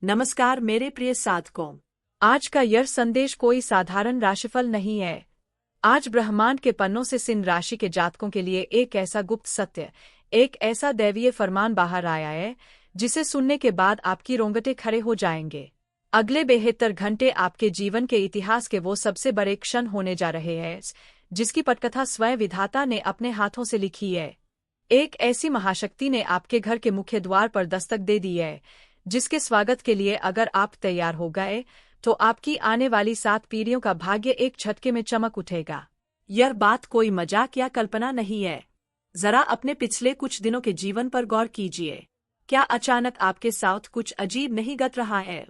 नमस्कार मेरे प्रिय साधकों। आज का यह संदेश कोई साधारण राशिफल नहीं है। आज ब्रह्मांड के पन्नों से सिंह राशि के जातकों के लिए एक ऐसा गुप्त सत्य, एक ऐसा दैवीय फरमान बाहर आया है जिसे सुनने के बाद आपकी रोंगटे खड़े हो जाएंगे। अगले 72 घंटे आपके जीवन के इतिहास के वो सबसे बड़े क्षण होने जा रहे हैं जिसकी पटकथा स्वयं विधाता ने अपने हाथों से लिखी है। एक ऐसी महाशक्ति ने आपके घर के मुख्य द्वार पर दस्तक दे दी है जिसके स्वागत के लिए अगर आप तैयार हो गए तो आपकी आने वाली 7 पीढ़ियों का भाग्य एक झटके में चमक उठेगा। यह बात कोई मजाक या कल्पना नहीं है। जरा अपने पिछले कुछ दिनों के जीवन पर गौर कीजिए। क्या अचानक आपके साथ कुछ अजीब नहीं घट रहा है?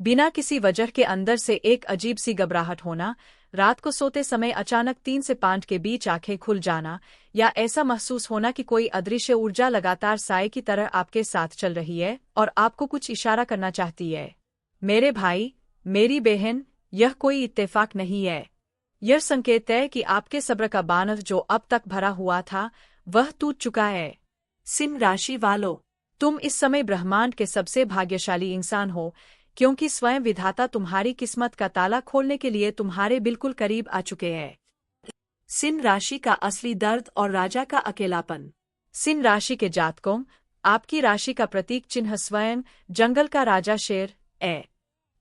बिना किसी वजह के अंदर से एक अजीब सी घबराहट होना, रात को सोते समय अचानक 3 से 5 के बीच आंखें खुल जाना, या ऐसा महसूस होना कि कोई अदृश्य ऊर्जा लगातार साए की तरह आपके साथ चल रही है और आपको कुछ इशारा करना चाहती है। मेरे भाई, मेरी बहन, यह कोई इत्तेफाक नहीं है। यह संकेत है कि आपके सब्र का बांध जो अब तक भरा हुआ था, वह टूट चुका है। सिंह राशि वालों, तुम इस समय ब्रह्मांड के सबसे भाग्यशाली इंसान हो, क्योंकि स्वयं विधाता तुम्हारी किस्मत का ताला खोलने के लिए तुम्हारे बिल्कुल करीब आ चुके हैं। सिंह राशि का असली दर्द और राजा का अकेलापन। सिंह राशि के जातकों, आपकी राशि का प्रतीक चिन्ह स्वयं जंगल का राजा शेर है,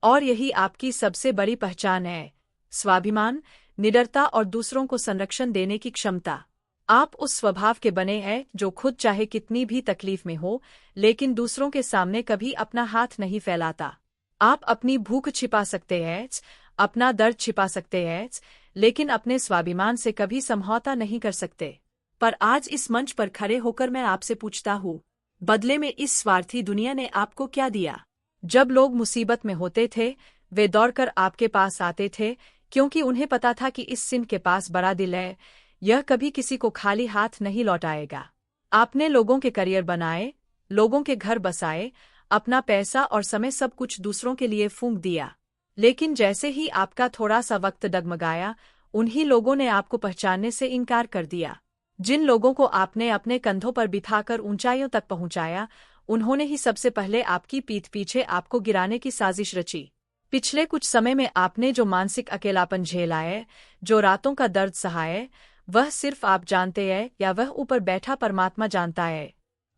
और यही आपकी सबसे बड़ी पहचान है। स्वाभिमान, निडरता और दूसरों को संरक्षण देने की क्षमता। आप उस स्वभाव के बने हैं जो खुद चाहे कितनी भी तकलीफ में हो, लेकिन दूसरों के सामने कभी अपना हाथ नहीं फैलाता। आप अपनी भूख छिपा सकते हैं, अपना दर्द छिपा सकते हैं, लेकिन अपने स्वाभिमान से कभी समझौता नहीं कर सकते। पर आज इस मंच पर खड़े होकर मैं आपसे पूछता हूँ, बदले में इस स्वार्थी दुनिया ने आपको क्या दिया? जब लोग मुसीबत में होते थे, वे दौड़कर आपके पास आते थे, क्योंकि उन्हें पता था कि इस सिंह के पास बड़ा दिल है, यह कभी किसी को खाली हाथ नहीं लौटाएगा। आपने लोगों के करियर बनाए, लोगों के घर बसाए, अपना पैसा और समय सब कुछ दूसरों के लिए फूंक दिया। लेकिन जैसे ही आपका थोड़ा सा वक्त डगमगाया, उन्हीं लोगों ने आपको पहचानने से इनकार कर दिया। जिन लोगों को आपने अपने कंधों पर बिठाकर ऊंचाइयों तक पहुंचाया, उन्होंने ही सबसे पहले आपकी पीठ पीछे आपको गिराने की साजिश रची। पिछले कुछ समय में आपने जो मानसिक अकेलापन झेला है, जो रातों का दर्द सहा है, वह सिर्फ आप जानते हैं या वह ऊपर बैठा परमात्मा जानता है।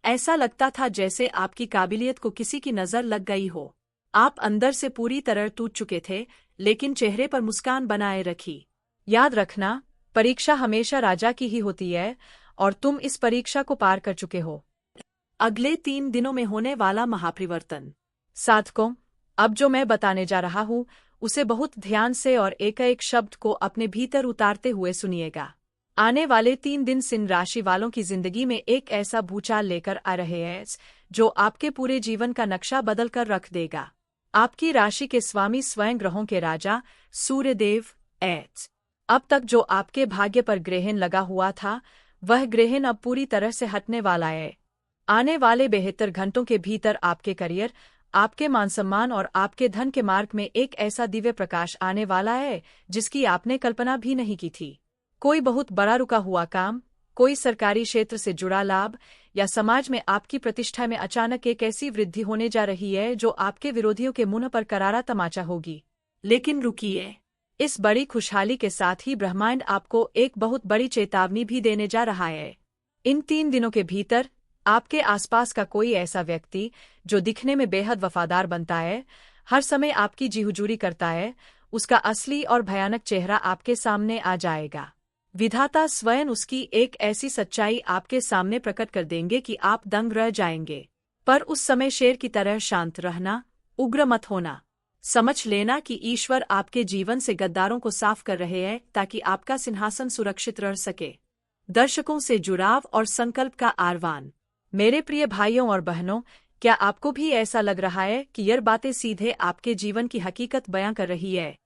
ऐसा लगता था जैसे आपकी काबिलियत को किसी की नजर लग गई हो। आप अंदर से पूरी तरह टूट चुके थे, लेकिन चेहरे पर मुस्कान बनाए रखी। याद रखना, परीक्षा हमेशा राजा की ही होती है, और तुम इस परीक्षा को पार कर चुके हो। अगले 3 दिनों में होने वाला महापरिवर्तन। साधकों, अब जो मैं बताने जा रहा हूँ, उसे बहुत ध्यान से और एक एक शब्द को अपने भीतर उतारते हुए सुनिएगा। आने वाले 3 दिन सिंह राशि वालों की जिंदगी में एक ऐसा भूचाल लेकर आ रहे हैं जो आपके पूरे जीवन का नक्शा बदल कर रख देगा। आपकी राशि के स्वामी स्वयं ग्रहों के राजा सूर्यदेव एच। अब तक जो आपके भाग्य पर ग्रहण लगा हुआ था, वह ग्रहण अब पूरी तरह से हटने वाला है। आने वाले 72 घंटों के भीतर आपके करियर, आपके मान सम्मान और आपके धन के मार्ग में एक ऐसा दिव्य प्रकाश आने वाला है जिसकी आपने कल्पना भी नहीं की थी। कोई बहुत बड़ा रुका हुआ काम, कोई सरकारी क्षेत्र से जुड़ा लाभ, या समाज में आपकी प्रतिष्ठा में अचानक एक ऐसी वृद्धि होने जा रही है जो आपके विरोधियों के मुंह पर करारा तमाचा होगी। लेकिन रुकिए, इस बड़ी खुशहाली के साथ ही ब्रह्मांड आपको एक बहुत बड़ी चेतावनी भी देने जा रहा है। इन 3 दिनों के भीतर आपके आसपास का कोई ऐसा व्यक्ति जो दिखने में बेहद वफादार बनता है, हर समय आपकी जी हुजूरी करता है, उसका असली और भयानक चेहरा आपके सामने आ जाएगा। विधाता स्वयं उसकी एक ऐसी सच्चाई आपके सामने प्रकट कर देंगे कि आप दंग रह जाएंगे। पर उस समय शेर की तरह शांत रहना, उग्र मत होना। समझ लेना कि ईश्वर आपके जीवन से गद्दारों को साफ कर रहे हैं ताकि आपका सिंहासन सुरक्षित रह सके। दर्शकों से जुड़ाव और संकल्प का आह्वान। मेरे प्रिय भाइयों और बहनों, क्या आपको भी ऐसा लग रहा है कि यह बातें सीधे आपके जीवन की हकीकत बयां कर रही है?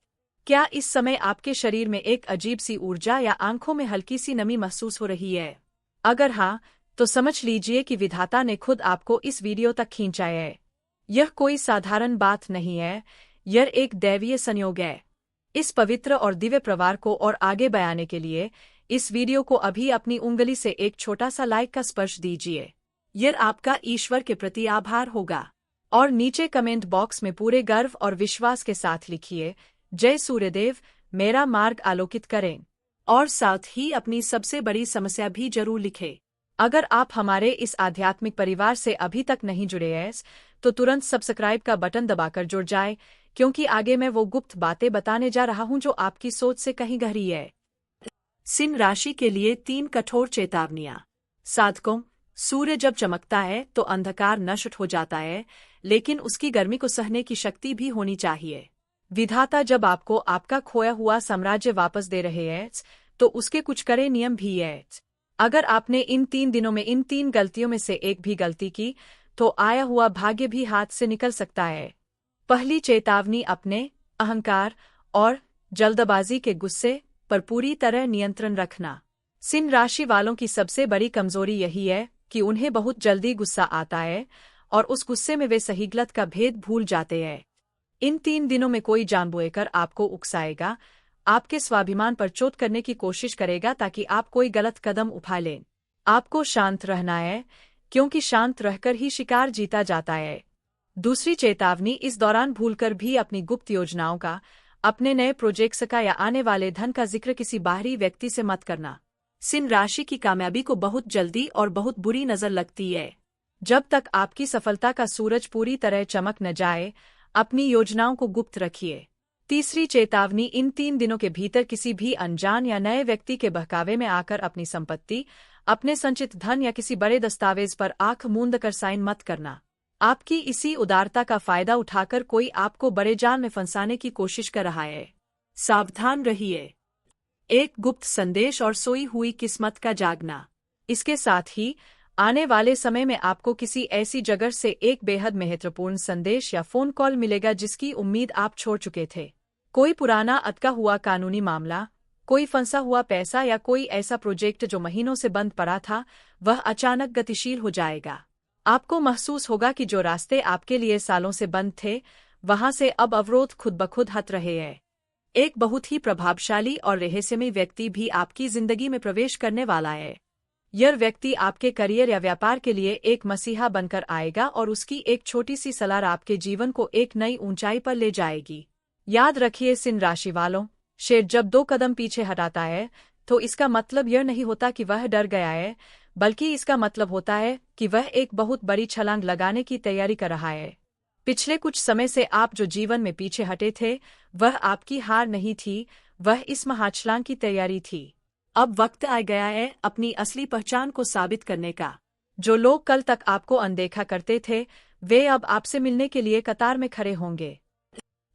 क्या इस समय आपके शरीर में एक अजीब सी ऊर्जा या आंखों में हल्की सी नमी महसूस हो रही है? अगर हाँ, तो समझ लीजिए कि विधाता ने खुद आपको इस वीडियो तक खींचा है। यह कोई साधारण बात नहीं है, यह एक दैवीय संयोग है। इस पवित्र और दिव्य प्रवार को और आगे बढ़ाने के लिए इस वीडियो को अभी अपनी उंगली से एक छोटा सा लाइक का स्पर्श दीजिए। यह आपका ईश्वर के प्रति आभार होगा। और नीचे कमेंट बॉक्स में पूरे गर्व और विश्वास के साथ लिखिए, जय सूर्यदेव, मेरा मार्ग आलोकित करें। और साथ ही अपनी सबसे बड़ी समस्या भी जरूर लिखें। अगर आप हमारे इस आध्यात्मिक परिवार से अभी तक नहीं जुड़े हैं तो तुरंत सब्सक्राइब का बटन दबाकर जुड़ जाए, क्योंकि आगे मैं वो गुप्त बातें बताने जा रहा हूं जो आपकी सोच से कहीं गहरी है। सिंह राशि के लिए 3 कठोर चेतावनियां। साधकों, सूर्य जब चमकता है तो अंधकार नष्ट हो जाता है, लेकिन उसकी गर्मी को सहने की शक्ति भी होनी चाहिए। विधाता जब आपको आपका खोया हुआ साम्राज्य वापस दे रहे हैं तो उसके कुछ कड़े नियम भी हैं। अगर आपने इन 3 दिनों में इन 3 गलतियों में से एक भी गलती की तो आया हुआ भाग्य भी हाथ से निकल सकता है। पहली चेतावनी, अपने अहंकार और जल्दबाजी के गुस्से पर पूरी तरह नियंत्रण रखना। सिंह राशि वालों की सबसे बड़ी कमजोरी यही है कि उन्हें बहुत जल्दी गुस्सा आता है और उस गुस्से में वे सही गलत का भेद भूल जाते हैं। इन 3 दिनों में कोई जानबूझकर आपको उकसाएगा, आपके स्वाभिमान पर चोट करने की कोशिश करेगा ताकि आप कोई गलत कदम उठा लें। आपको शांत रहना है, क्योंकि शांत रहकर ही शिकार जीता जाता है। दूसरी चेतावनी, इस दौरान भूलकर भी अपनी गुप्त योजनाओं का, अपने नए प्रोजेक्ट्स का या आने वाले धन का जिक्र किसी बाहरी व्यक्ति से मत करना। सिंह राशि की कामयाबी को बहुत जल्दी और बहुत बुरी नजर लगती है। जब तक आपकी सफलता का सूरज पूरी तरह चमक न जाए, अपनी योजनाओं को गुप्त रखिए। तीसरी चेतावनी, इन 3 दिनों के भीतर किसी भी अनजान या नए व्यक्ति के बहकावे में आकर अपनी संपत्ति, अपने संचित धन या किसी बड़े दस्तावेज पर आंख मूंद कर साइन मत करना। आपकी इसी उदारता का फायदा उठाकर कोई आपको बड़े जाल में फंसाने की कोशिश कर रहा है। सावधान रहिए। एक गुप्त संदेश और सोई हुई किस्मत का जागना। इसके साथ ही आने वाले समय में आपको किसी ऐसी जगह से एक बेहद महत्वपूर्ण संदेश या फोन कॉल मिलेगा जिसकी उम्मीद आप छोड़ चुके थे। कोई पुराना अटका हुआ कानूनी मामला, कोई फंसा हुआ पैसा या कोई ऐसा प्रोजेक्ट जो महीनों से बंद पड़ा था, वह अचानक गतिशील हो जाएगा। आपको महसूस होगा कि जो रास्ते आपके लिए सालों से बंद थे, वहां से अब अवरोध खुद ब खुद हट रहे हैं। एक बहुत ही प्रभावशाली और रहस्यमय व्यक्ति भी आपकी जिंदगी में प्रवेश करने वाला है। यह व्यक्ति आपके करियर या व्यापार के लिए एक मसीहा बनकर आएगा और उसकी एक छोटी सी सलाह आपके जीवन को एक नई ऊंचाई पर ले जाएगी। याद रखिए सिंह राशि वालों, शेर जब 2 कदम पीछे हटाता है तो इसका मतलब यह नहीं होता कि वह डर गया है, बल्कि इसका मतलब होता है कि वह एक बहुत बड़ी छलांग लगाने की तैयारी कर रहा है। पिछले कुछ समय से आप जो जीवन में पीछे हटे थे, वह आपकी हार नहीं थी, वह इस महाछलांग की तैयारी थी। अब वक्त आ गया है अपनी असली पहचान को साबित करने का। जो लोग कल तक आपको अनदेखा करते थे, वे अब आपसे मिलने के लिए कतार में खड़े होंगे।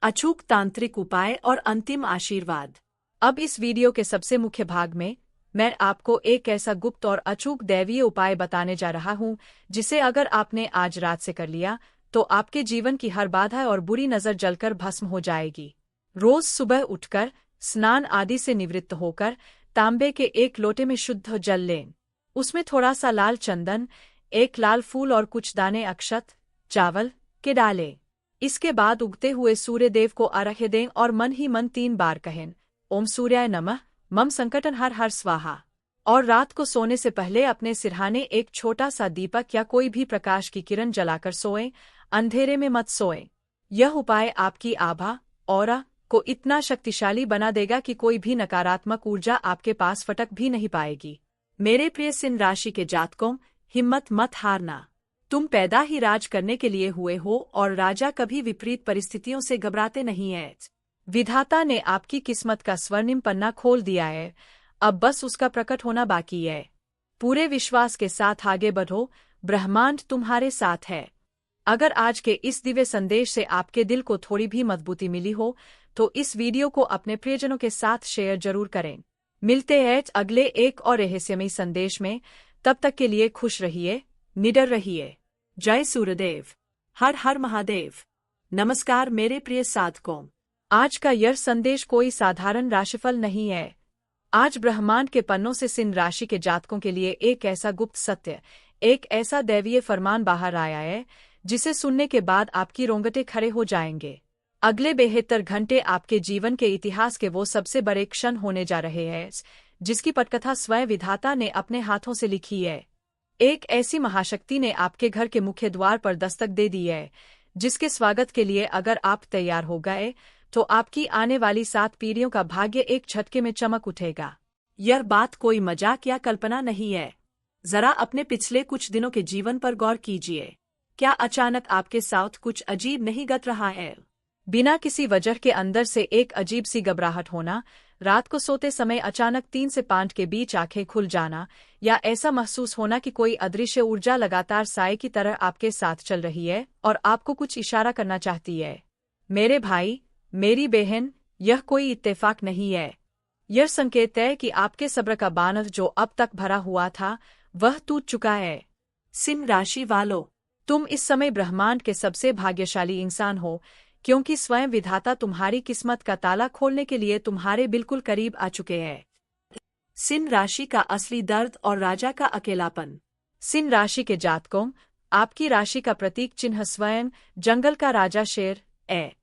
अचूक तांत्रिक उपाय और अंतिम आशीर्वाद। अब इस वीडियो के सबसे मुख्य भाग में मैं आपको एक ऐसा गुप्त और अचूक दैवीय उपाय बताने जा रहा हूं, जिसे अगर आपने आज रात से कर लिया तो आपके जीवन की हर बाधा और बुरी नजर जलकर भस्म हो जाएगी। रोज सुबह उठकर स्नान आदि से निवृत्त होकर तांबे के एक लोटे में शुद्ध जल लें। उसमें थोड़ा सा लाल चंदन, एक लाल फूल और कुछ दाने अक्षत, चावल के डालें। इसके बाद उगते हुए सूर्य देव को अर्घ्य दें और मन ही मन 3 बार कहें, ओम सूर्याय नमः, मम संकटहर हर स्वाहा। और रात को सोने से पहले अपने सिरहाने एक छोटा सा दीपक या कोई भी प्रकाश की किरण जलाकर सोएं, अंधेरे में मत सोएं। यह उपाय आपकी आभा, ऑरा को इतना शक्तिशाली बना देगा कि कोई भी नकारात्मक ऊर्जा आपके पास फटक भी नहीं पाएगी। मेरे प्रिय सिंह राशि के जातकों, हिम्मत मत हारना। तुम पैदा ही राज करने के लिए हुए हो और राजा कभी विपरीत परिस्थितियों से घबराते नहीं है। विधाता ने आपकी किस्मत का स्वर्णिम पन्ना खोल दिया है, अब बस उसका प्रकट होना बाकी है। पूरे विश्वास के साथ आगे बढ़ो, ब्रह्मांड तुम्हारे साथ है। अगर आज के इस दिव्य संदेश से आपके दिल को थोड़ी भी मजबूती मिली हो तो इस वीडियो को अपने प्रियजनों के साथ शेयर जरूर करें। मिलते हैं अगले एक और रहस्यमय संदेश में, तब तक के लिए खुश रहिए, निडर रहिए। जय सूर्यदेव, हर हर महादेव। नमस्कार मेरे प्रिय साधकों, आज का यह संदेश कोई साधारण राशिफल नहीं है। आज ब्रह्मांड के पन्नों से सिंह राशि के जातकों के लिए एक ऐसा गुप्त सत्य, एक ऐसा दैवीय फरमान बाहर आया है जिसे सुनने के बाद आपकी रोंगटे खड़े हो जाएंगे। अगले 72 घंटे आपके जीवन के इतिहास के वो सबसे बड़े क्षण होने जा रहे हैं जिसकी पटकथा स्वयं विधाता ने अपने हाथों से लिखी है। एक ऐसी महाशक्ति ने आपके घर के मुख्य द्वार पर दस्तक दे दी है जिसके स्वागत के लिए अगर आप तैयार हो गए तो आपकी आने वाली 7 पीढ़ियों का भाग्य एक झटके में चमक उठेगा। यह बात कोई मजाक या कल्पना नहीं है। जरा अपने पिछले कुछ दिनों के जीवन पर गौर कीजिए। क्या अचानक आपके साथ कुछ अजीब नहीं घट रहा है? बिना किसी वजह के अंदर से एक अजीब सी घबराहट होना, रात को सोते समय अचानक 3 से 5 के बीच आंखें खुल जाना, या ऐसा महसूस होना कि कोई अदृश्य ऊर्जा लगातार साए की तरह आपके साथ चल रही है और आपको कुछ इशारा करना चाहती है। मेरे भाई, मेरी बहन, यह कोई इत्तेफाक नहीं है। यह संकेत है कि आपके सब्र का बांध जो अब तक भरा हुआ था, वह टूट चुका है। सिंह राशि वालों, तुम इस समय ब्रह्मांड के सबसे भाग्यशाली इंसान हो, क्योंकि स्वयं विधाता तुम्हारी किस्मत का ताला खोलने के लिए तुम्हारे बिल्कुल करीब आ चुके हैं। सिंह राशि का असली दर्द और राजा का अकेलापन। सिंह राशि के जातकों, आपकी राशि का प्रतीक चिन्ह स्वयं जंगल का राजा शेर है,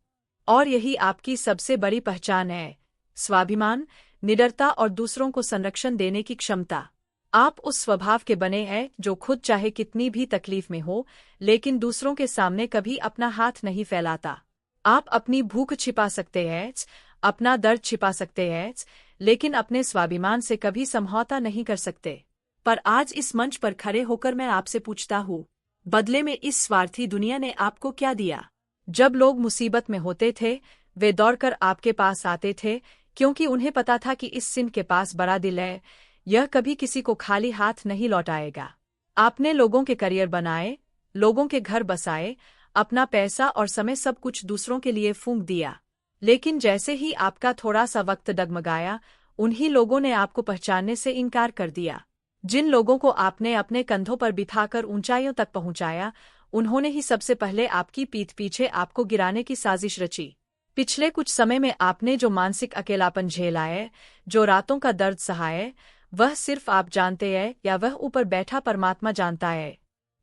और यही आपकी सबसे बड़ी पहचान है। स्वाभिमान, निडरता और दूसरों को संरक्षण देने की क्षमता। आप उस स्वभाव के बने हैं जो खुद चाहे कितनी भी तकलीफ में हो, लेकिन दूसरों के सामने कभी अपना हाथ नहीं फैलाता। आप अपनी भूख छिपा सकते हैं, अपना दर्द छिपा सकते हैं, लेकिन अपने स्वाभिमान से कभी समझौता नहीं कर सकते। पर आज इस मंच पर खड़े होकर मैं आपसे पूछता हूँ, बदले में इस स्वार्थी दुनिया ने आपको क्या दिया? जब लोग मुसीबत में होते थे, वे दौड़कर आपके पास आते थे, क्योंकि उन्हें पता था कि इस सिंह के पास बड़ा दिल है, यह कभी किसी को खाली हाथ नहीं लौटाएगा। आपने लोगों के करियर बनाए, लोगों के घर बसाए, अपना पैसा और समय सब कुछ दूसरों के लिए फूंक दिया। लेकिन जैसे ही आपका थोड़ा सा वक्त डगमगाया, उन्हीं लोगों ने आपको पहचानने से इनकार कर दिया। जिन लोगों को आपने अपने कंधों पर बिठाकर ऊंचाइयों तक पहुंचाया, उन्होंने ही सबसे पहले आपकी पीठ पीछे आपको गिराने की साजिश रची। पिछले कुछ समय में आपने जो मानसिक अकेलापन झेला है, जो रातों का दर्द सहा है, वह सिर्फ आप जानते हैं या वह ऊपर बैठा परमात्मा जानता है।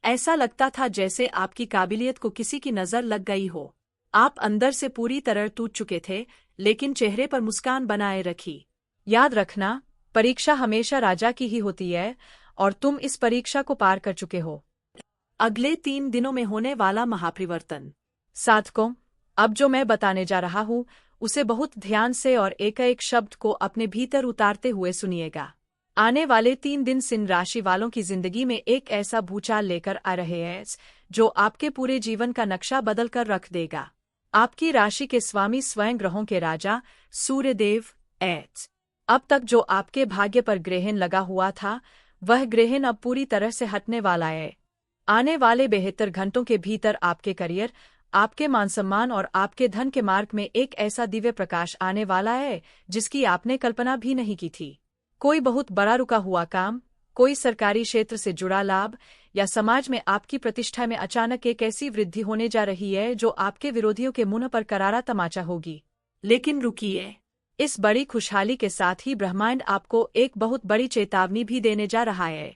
ऐसा लगता था जैसे आपकी काबिलियत को किसी की नजर लग गई हो। आप अंदर से पूरी तरह टूट चुके थे, लेकिन चेहरे पर मुस्कान बनाए रखी। याद रखना, परीक्षा हमेशा राजा की ही होती है, और तुम इस परीक्षा को पार कर चुके हो। अगले 3 दिनों में होने वाला महापरिवर्तन। साधकों, अब जो मैं बताने जा रहा हूँ, उसे बहुत ध्यान से और एक एक शब्द को अपने भीतर उतारते हुए सुनिएगा। आने वाले 3 दिन सिंह राशि वालों की जिंदगी में एक ऐसा भूचाल लेकर आ रहे हैं जो आपके पूरे जीवन का नक्शा बदल कर रख देगा। आपकी राशि के स्वामी स्वयं ग्रहों के राजा सूर्यदेव एच। अब तक जो आपके भाग्य पर ग्रहण लगा हुआ था, वह ग्रहण अब पूरी तरह से हटने वाला है। आने वाले 72 घंटों के भीतर आपके करियर, आपके मान सम्मान और आपके धन के मार्ग में एक ऐसा दिव्य प्रकाश आने वाला है जिसकी आपने कल्पना भी नहीं की थी। कोई बहुत बड़ा रुका हुआ काम, कोई सरकारी क्षेत्र से जुड़ा लाभ, या समाज में आपकी प्रतिष्ठा में अचानक एक ऐसी वृद्धि होने जा रही है जो आपके विरोधियों के मुंह पर करारा तमाचा होगी। लेकिन रुकिए, इस बड़ी खुशहाली के साथ ही ब्रह्मांड आपको एक बहुत बड़ी चेतावनी भी देने जा रहा है।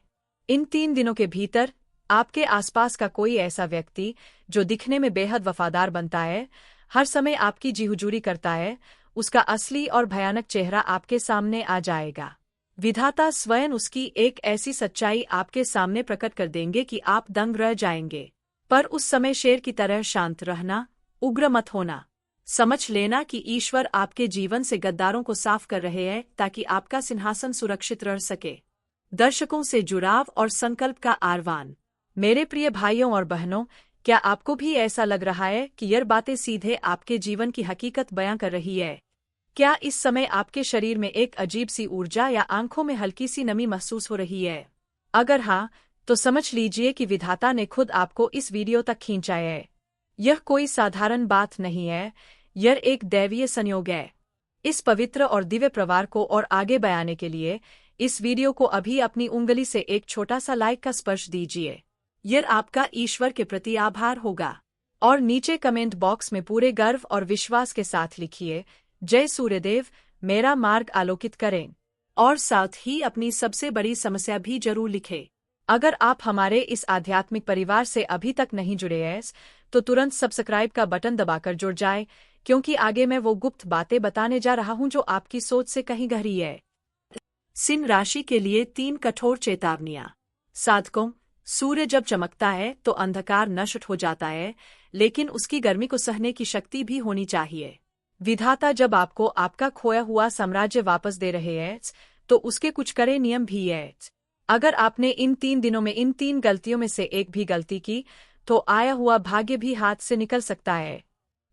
इन 3 दिनों के भीतर आपके आसपास का कोई ऐसा व्यक्ति जो दिखने में बेहद वफादार बनता है, हर समय आपकी जी हुजूरी करता है, उसका असली और भयानक चेहरा आपके सामने आ जाएगा। विधाता स्वयं उसकी एक ऐसी सच्चाई आपके सामने प्रकट कर देंगे कि आप दंग रह जाएंगे। पर उस समय शेर की तरह शांत रहना, उग्र मत होना। समझ लेना कि ईश्वर आपके जीवन से गद्दारों को साफ कर रहे हैं ताकि आपका सिंहासन सुरक्षित रह सके। दर्शकों से जुड़ाव और संकल्प का आह्वान। मेरे प्रिय भाइयों और बहनों, क्या आपको भी ऐसा लग रहा है कि यह बातें सीधे आपके जीवन की हकीकत बयां कर रही है? क्या इस समय आपके शरीर में एक अजीब सी ऊर्जा या आंखों में हल्की सी नमी महसूस हो रही है? अगर हाँ, तो समझ लीजिए कि विधाता ने खुद आपको इस वीडियो तक खींचा है। यह कोई साधारण बात नहीं है, यह एक दैवीय संयोग है। इस पवित्र और दिव्य प्रवार को और आगे बढ़ाने के लिए इस वीडियो को अभी अपनी उंगली से एक छोटा सा लाइक का स्पर्श दीजिए। यह आपका ईश्वर के प्रति आभार होगा। और नीचे कमेंट बॉक्स में पूरे गर्व और विश्वास के साथ लिखिए, जय सूर्यदेव, मेरा मार्ग आलोकित करें। और साथ ही अपनी सबसे बड़ी समस्या भी जरूर लिखें। अगर आप हमारे इस आध्यात्मिक परिवार से अभी तक नहीं जुड़े हैं, तो तुरंत सब्सक्राइब का बटन दबाकर जुड़ जाए, क्योंकि आगे मैं वो गुप्त बातें बताने जा रहा हूं जो आपकी सोच से कहीं गहरी है। सिंह राशि के लिए 3 कठोर चेतावनियां। साधकों, सूर्य जब चमकता है तो अंधकार नष्ट हो जाता है, लेकिन उसकी गर्मी को सहने की शक्ति भी होनी चाहिए। विधाता जब आपको आपका खोया हुआ साम्राज्य वापस दे रहे हैं, तो उसके कुछ कड़े नियम भी हैं। अगर आपने इन 3 दिनों में इन 3 गलतियों में से एक भी गलती की, तो आया हुआ भाग्य भी हाथ से निकल सकता है।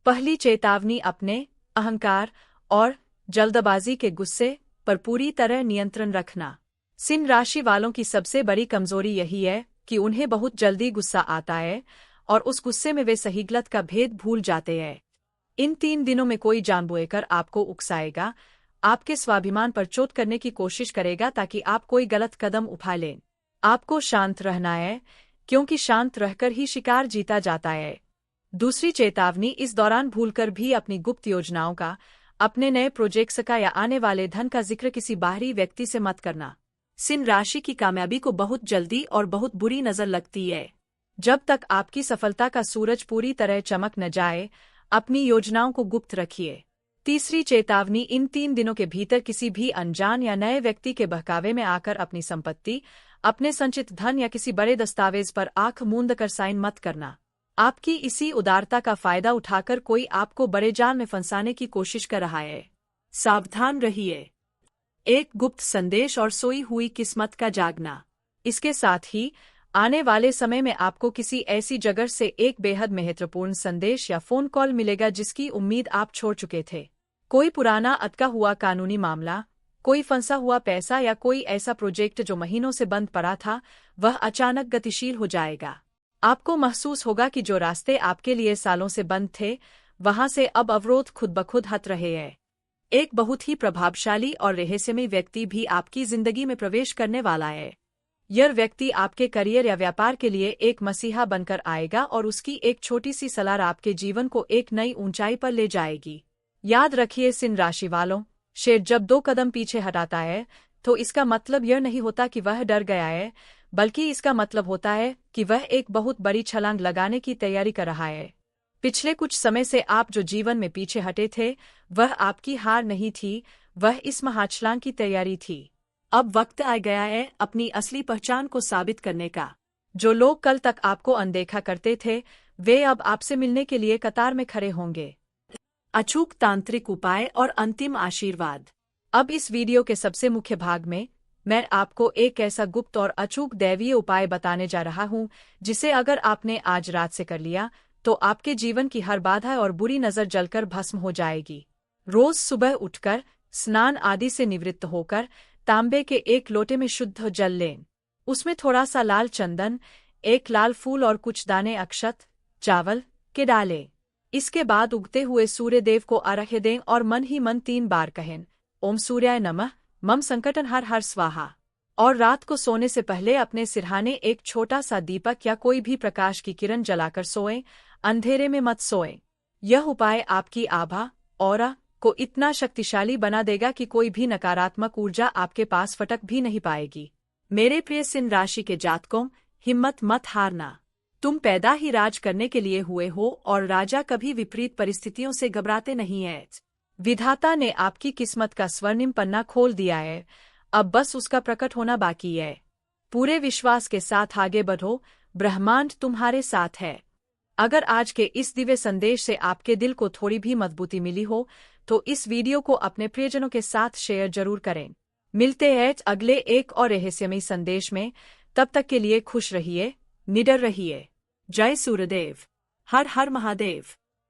पहली चेतावनी, अपने अहंकार और जल्दबाजी के गुस्से पर पूरी तरह नियंत्रण रखना। सिंह राशि वालों की सबसे बड़ी कमजोरी यही है कि उन्हें बहुत जल्दी गुस्सा आता है और उस गुस्से में वे सही गलत का भेद भूल जाते हैं। इन 3 दिनों में कोई जानबूझकर आपको उकसाएगा, आपके स्वाभिमान पर चोट करने की कोशिश करेगा ताकि आप कोई गलत कदम उठा लें। आपको शांत रहना है, क्योंकि शांत रहकर ही शिकार जीता जाता है। दूसरी चेतावनी, इस दौरान भूलकर भी अपनी गुप्त योजनाओं का, अपने नए प्रोजेक्ट्स का या आने वाले धन का जिक्र किसी बाहरी व्यक्ति से मत करना। सिंह राशि की कामयाबी को बहुत जल्दी और बहुत बुरी नजर लगती है। जब तक आपकी सफलता का सूरज पूरी तरह चमक न जाए, अपनी योजनाओं को गुप्त रखिए। तीसरी चेतावनी, इन 3 दिनों के भीतर किसी भी अनजान या नए व्यक्ति के बहकावे में आकर अपनी संपत्ति, अपने संचित धन या किसी बड़े दस्तावेज पर आंख मूंद कर साइन मत करना। आपकी इसी उदारता का फायदा उठाकर कोई आपको बड़े जाल में फंसाने की कोशिश कर रहा है। सावधान रहिए। एक गुप्त संदेश और सोई हुई किस्मत का जागना। इसके साथ ही आने वाले समय में आपको किसी ऐसी जगह से एक बेहद महत्वपूर्ण संदेश या फोन कॉल मिलेगा जिसकी उम्मीद आप छोड़ चुके थे। कोई पुराना अटका हुआ कानूनी मामला, कोई फंसा हुआ पैसा या कोई ऐसा प्रोजेक्ट जो महीनों से बंद पड़ा था, वह अचानक गतिशील हो जाएगा। आपको महसूस होगा कि जो रास्ते आपके लिए सालों से बंद थे, वहां से अब अवरोध खुद ब खुद हट रहे हैं। एक बहुत ही प्रभावशाली और रहस्यमय व्यक्ति भी आपकी जिंदगी में प्रवेश करने वाला है। यह व्यक्ति आपके करियर या व्यापार के लिए एक मसीहा बनकर आएगा और उसकी एक छोटी सी सलाह आपके जीवन को एक नई ऊंचाई पर ले जाएगी। याद रखिए सिंह राशि वालों, शेर जब 2 कदम पीछे हटाता है, तो इसका मतलब यह नहीं होता कि वह डर गया है, बल्कि इसका मतलब होता है कि वह एक बहुत बड़ी छलांग लगाने की तैयारी कर रहा है। पिछले कुछ समय से आप जो जीवन में पीछे हटे थे, वह आपकी हार नहीं थी, वह इस महाछलांग की तैयारी थी। अब वक्त आ गया है अपनी असली पहचान को साबित करने का। जो लोग कल तक आपको अनदेखा करते थे, वे अब आपसे मिलने के लिए कतार में खड़े होंगे। अचूक तांत्रिक उपाय और अंतिम आशीर्वाद। अब इस वीडियो के सबसे मुख्य भाग में मैं आपको एक ऐसा गुप्त और अचूक दैवीय उपाय बताने जा रहा हूं, जिसे अगर आपने आज रात से कर लिया, तो आपके जीवन की हर बाधा और बुरी नजर जलकर भस्म हो जाएगी। रोज सुबह उठकर स्नान आदि से निवृत्त होकर तांबे के एक लोटे में शुद्ध जल लें। उसमें थोड़ा सा लाल चंदन, एक लाल फूल और कुछ दाने अक्षत, चावल के डालें। इसके बाद उगते हुए सूर्य देव को अर्घ्य दें और मन ही मन 3 बार कहें, ओम सूर्याय नमः, मम संकटन हर हर स्वाहा। और रात को सोने से पहले अपने सिरहाने एक छोटा सा दीपक या कोई भी प्रकाश की किरण जलाकर सोएं, अंधेरे में मत सोएं। यह उपाय आपकी आभा, ऑरा को इतना शक्तिशाली बना देगा कि कोई भी नकारात्मक ऊर्जा आपके पास फटक भी नहीं पाएगी। मेरे प्रिय सिंह राशि के जातकों, हिम्मत मत हारना। तुम पैदा ही राज करने के लिए हुए हो और राजा कभी विपरीत परिस्थितियों से घबराते नहीं हैं। विधाता ने आपकी किस्मत का स्वर्णिम पन्ना खोल दिया है, अब बस उसका प्रकट होना बाकी है। पूरे विश्वास के साथ आगे बढ़ो, ब्रह्मांड तुम्हारे साथ है। अगर आज के इस दिव्य संदेश से आपके दिल को थोड़ी भी मजबूती मिली हो, तो इस वीडियो को अपने प्रियजनों के साथ शेयर जरूर करें। मिलते हैं अगले एक और रहस्यमय संदेश में। तब तक के लिए खुश रहिए, निडर रहिए। जय सूर्यदेव। हर हर महादेव।